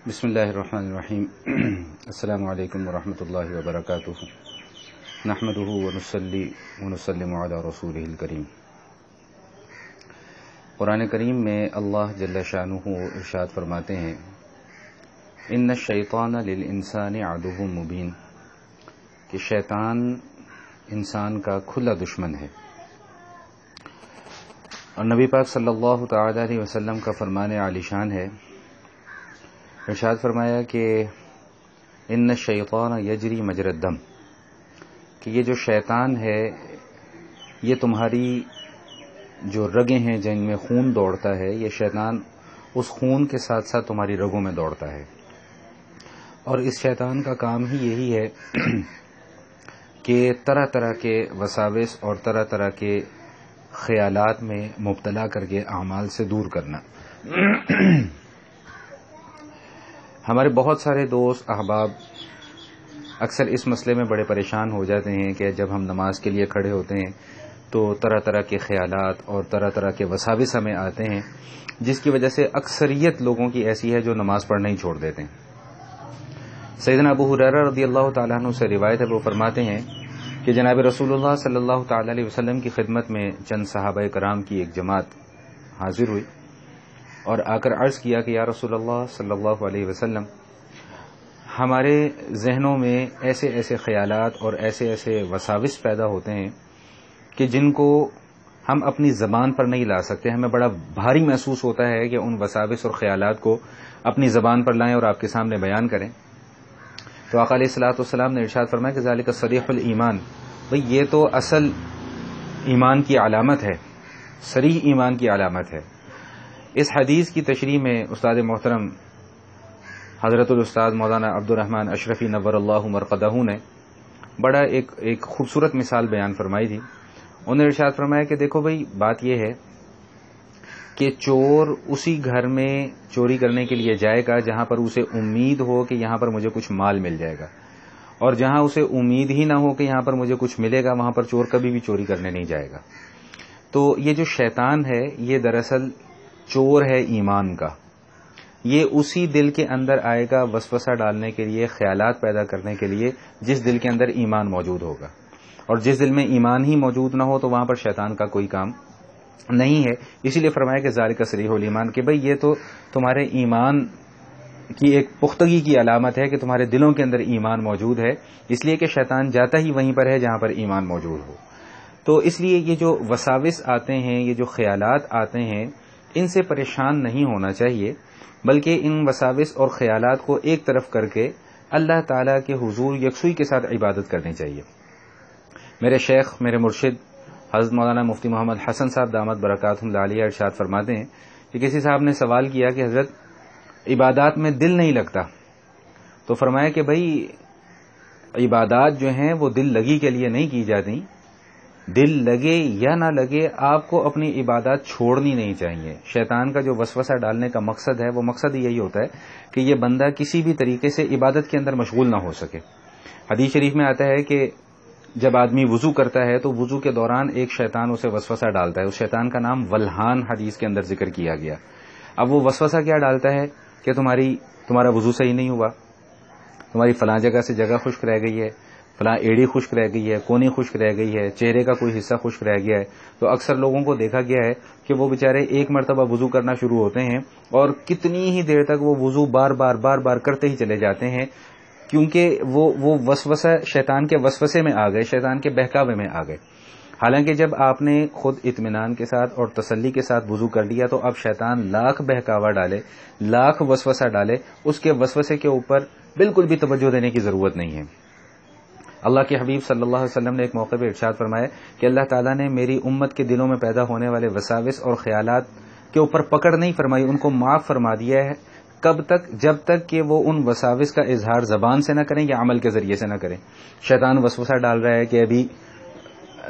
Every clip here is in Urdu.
بسم اللہ الرحمن الرحیم السلام علیکم ورحمۃ اللہ وبرکاتہ نحمدہ ونصلی ونسلم علی رسولہ الکریم۔ قرآن کریم میں اللہ جل شانہ ارشاد فرماتے ہیں ان الشیطان للانسان عدو مبین، کہ شیطان انسان کا کھلا دشمن ہے۔ اور نبی پاک صلی اللہ تعالی علیہ وسلم کا فرمان عالی شان ہے، ارشاد فرمایا کہ ان الشیطان یجری مجری الدم، کہ یہ جو شیطان ہے یہ تمہاری جو رگیں ہیں جن میں خون دوڑتا ہے، یہ شیطان اس خون کے ساتھ ساتھ تمہاری رگوں میں دوڑتا ہے۔ اور اس شیطان کا کام ہی یہی ہے کہ طرح طرح کے وساوس اور طرح طرح کے خیالات میں مبتلا کر کے اعمال سے دور کرنا۔ ہمارے بہت سارے دوست احباب اکثر اس مسئلے میں بڑے پریشان ہو جاتے ہیں کہ جب ہم نماز کے لیے کھڑے ہوتے ہیں تو طرح طرح کے خیالات اور طرح طرح کے وساوس ہمیں آتے ہیں، جس کی وجہ سے اکثریت لوگوں کی ایسی ہے جو نماز پڑھنا ہی چھوڑ دیتے ہیں۔ سیدنا ابو ہریرہ رضی اللہ تعالیٰ عنہ سے روایت ہے، وہ فرماتے ہیں کہ جناب رسول اللہ صلی اللہ تعالی علیہ وسلم کی خدمت میں چند صحابہ کرام کی ایک جماعت حاضر ہوئی اور آ کر عرض کیا کہ یا رسول اللہ صلی اللہ علیہ وسلم، ہمارے ذہنوں میں ایسے ایسے خیالات اور ایسے ایسے وساوس پیدا ہوتے ہیں کہ جن کو ہم اپنی زبان پر نہیں لا سکتے، ہمیں بڑا بھاری محسوس ہوتا ہے کہ ان وساوس اور خیالات کو اپنی زبان پر لائیں اور آپ کے سامنے بیان کریں۔ تو آقا علیہ الصلوۃ والسلام نے ارشاد فرمایا کہ ذالک صریح الایمان، بھئی یہ تو اصل ایمان کی علامت ہے، صریح ایمان کی علامت ہے۔ اس حدیث کی تشریح میں استاد محترم حضرت الاستاذ مولانا عبد الرحمن اشرفی نور اللہ مرقدہ نے بڑا ایک خوبصورت مثال بیان فرمائی تھی۔ انہوں نے ارشاد فرمایا کہ دیکھو بھئی، بات یہ ہے کہ چور اسی گھر میں چوری کرنے کے لیے جائے گا جہاں پر اسے امید ہو کہ یہاں پر مجھے کچھ مال مل جائے گا، اور جہاں اسے امید ہی نہ ہو کہ یہاں پر مجھے کچھ ملے گا وہاں پر چور کبھی بھی چوری کرنے نہیں جائے گا۔ تو یہ جو شیطان ہے یہ دراصل چور ہے ایمان کا، یہ اسی دل کے اندر آئے گا وسوسہ ڈالنے کے لیے، خیالات پیدا کرنے کے لیے جس دل کے اندر ایمان موجود ہوگا، اور جس دل میں ایمان ہی موجود نہ ہو تو وہاں پر شیطان کا کوئی کام نہیں ہے۔ اسی لیے فرمایا کہ ذالک صریح الایمان، کہ بھئی یہ تو تمہارے ایمان کی ایک پختگی کی علامت ہے کہ تمہارے دلوں کے اندر ایمان موجود ہے، اس لیے کہ شیطان جاتا ہی وہیں پر ہے جہاں پر ایمان موجود ہو۔ تو اس لیے یہ جو وساوس آتے ہیں، یہ جو خیالات آتے ہیں، ان سے پریشان نہیں ہونا چاہیے، بلکہ ان وساوس اور خیالات کو ایک طرف کر کے اللہ تعالیٰ کے حضور یکسوئی کے ساتھ عبادت کرنی چاہیے۔ میرے شیخ، میرے مرشد حضرت مولانا مفتی محمد حسن صاحب دامت برکاتہم العالیہ ارشاد فرماتے ہیں کہ کسی صاحب نے سوال کیا کہ حضرت عبادات میں دل نہیں لگتا، تو فرمایا کہ بھئی عبادات جو ہیں وہ دل لگی کے لیے نہیں کی جاتی، دل لگے یا نہ لگے آپ کو اپنی عبادات چھوڑنی نہیں چاہیے۔ شیطان کا جو وسوسہ ڈالنے کا مقصد ہے وہ مقصد یہی ہوتا ہے کہ یہ بندہ کسی بھی طریقے سے عبادت کے اندر مشغول نہ ہو سکے۔ حدیث شریف میں آتا ہے کہ جب آدمی وضو کرتا ہے تو وضو کے دوران ایک شیطان اسے وسوسہ ڈالتا ہے، اس شیطان کا نام ولہان حدیث کے اندر ذکر کیا گیا۔ اب وہ وسوسہ کیا ڈالتا ہے کہ تمہارا وضو صحیح نہیں ہوا، تمہاری فلاں جگہ سے جگہ خشک رہ گئی ہے، فلاں ایڑی خشک رہ گئی ہے، کونی خشک رہ گئی ہے، چہرے کا کوئی حصہ خشک رہ گیا ہے۔ تو اکثر لوگوں کو دیکھا گیا ہے کہ وہ بیچارے ایک مرتبہ وضو کرنا شروع ہوتے ہیں اور کتنی ہی دیر تک وہ وضو بار بار کرتے ہی چلے جاتے ہیں، کیونکہ وہ وسوسہ شیطان کے وسوسے میں آ گئے، شیطان کے بہکاوے میں آ گئے۔ حالانکہ جب آپ نے خود اطمینان کے ساتھ اور تسلی کے ساتھ وضو کر لیا تو اب شیطان لاکھ بہکاوا ڈالے، لاکھ وسوسہ ڈالے، اس کے وسوسے کے اوپر بالکل بھی توجہ دینے کی ضرورت نہیں ہے۔ اللہ کے حبیب صلی اللہ علیہ وسلم نے ایک موقع پہ ارشاد فرمایا کہ اللہ تعالیٰ نے میری امت کے دلوں میں پیدا ہونے والے وساوس اور خیالات کے اوپر پکڑ نہیں فرمائی، ان کو معاف فرما دیا ہے۔ کب تک؟ جب تک کہ وہ ان وساوس کا اظہار زبان سے نہ کریں یا عمل کے ذریعے سے نہ کریں۔ شیطان وسوسہ ڈال رہا ہے کہ ابھی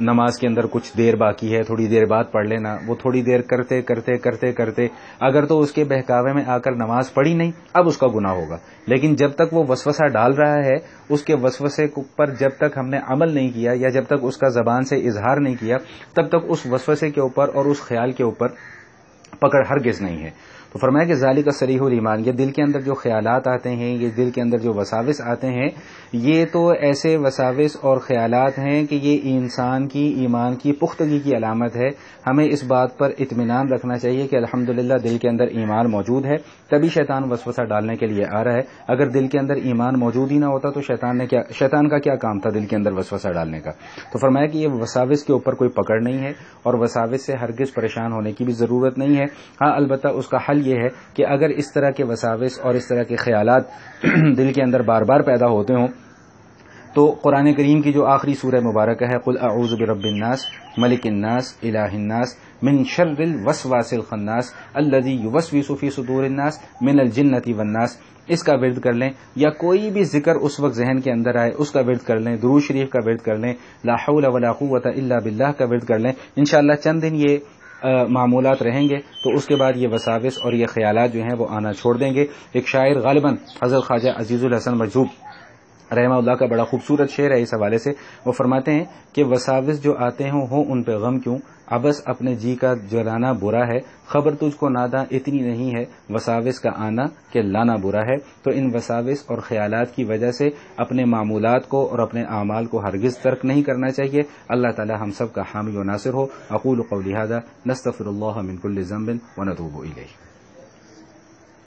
نماز کے اندر کچھ دیر باقی ہے، تھوڑی دیر بعد پڑھ لینا، وہ تھوڑی دیر کرتے کرتے کرتے کرتے اگر تو اس کے بہکاوے میں آ کر نماز پڑھی نہیں، اب اس کا گناہ ہوگا۔ لیکن جب تک وہ وسوسہ ڈال رہا ہے، اس کے وسوسے پر جب تک ہم نے عمل نہیں کیا یا جب تک اس کا زبان سے اظہار نہیں کیا، تب تک اس وسوسے کے اوپر اور اس خیال کے اوپر پکڑ ہرگز نہیں ہے۔ تو فرمایا کہ ذالک صریح الایمان، یہ دل کے اندر جو خیالات آتے ہیں، یہ دل کے اندر جو وساوس آتے ہیں، یہ تو ایسے وساوس اور خیالات ہیں کہ یہ انسان کی ایمان کی پختگی کی علامت ہے۔ ہمیں اس بات پر اطمینان رکھنا چاہیے کہ الحمدللہ دل کے اندر ایمان موجود ہے، تبھی شیطان وسوسہ ڈالنے کے لیے آ رہا ہے۔ اگر دل کے اندر ایمان موجود ہی نہ ہوتا تو شیطان کا کیا کام تھا دل کے اندر وسوسہ ڈالنے کا؟ تو فرمایا کہ یہ وساوس کے اوپر کوئی پکڑ نہیں ہے، اور وساوس سے ہرگز پریشان ہونے کی بھی ضرورت نہیں ہے۔ ہاں البتہ اس کا حل یہ ہے کہ اگر اس طرح کے وساوس اور اس طرح کے خیالات دل کے اندر بار بار پیدا ہوتے ہوں تو قرآن کریم کی جو آخری سورہ مبارکہ ہے، قل اعوذ برب الناس ملک الناس الہ الناس من شر الوسواس الخناس الذی یوسوس فی صدور الناس من الجنۃ والناس، اس کا ورد کر لیں، یا کوئی بھی ذکر اس وقت ذہن کے اندر آئے اس کا ورد کر لیں، درود شریف کا ورد کر لیں، لا حول ولا قوت الا باللہ کا ورد کر لیں۔ انشاءاللہ چند دن یہ معمولات رہیں گے تو اس کے بعد یہ وساوس اور یہ خیالات جو ہیں وہ آنا چھوڑ دیں گے۔ ایک شاعر غالباً حضرت خواجہ عزیز الحسن مجذوب رحمہ اللہ کا بڑا خوبصورت شعر ہے اس حوالے سے، وہ فرماتے ہیں کہ وساوس جو آتے ہوں ان پہ غم کیوں، عبث اپنے جی کا جلانا برا ہے، خبر تجھ کو ناداں اتنی نہیں ہے، وساوس کا آنا کہ لانا برا ہے۔ تو ان وساوس اور خیالات کی وجہ سے اپنے معمولات کو اور اپنے اعمال کو ہرگز ترک نہیں کرنا چاہیے۔ اللہ تعالی ہم سب کا حامی و ناصر ہو۔ اقول قولی ھذا نستغفر اللہ من کل ذنب ونتوب الیہ۔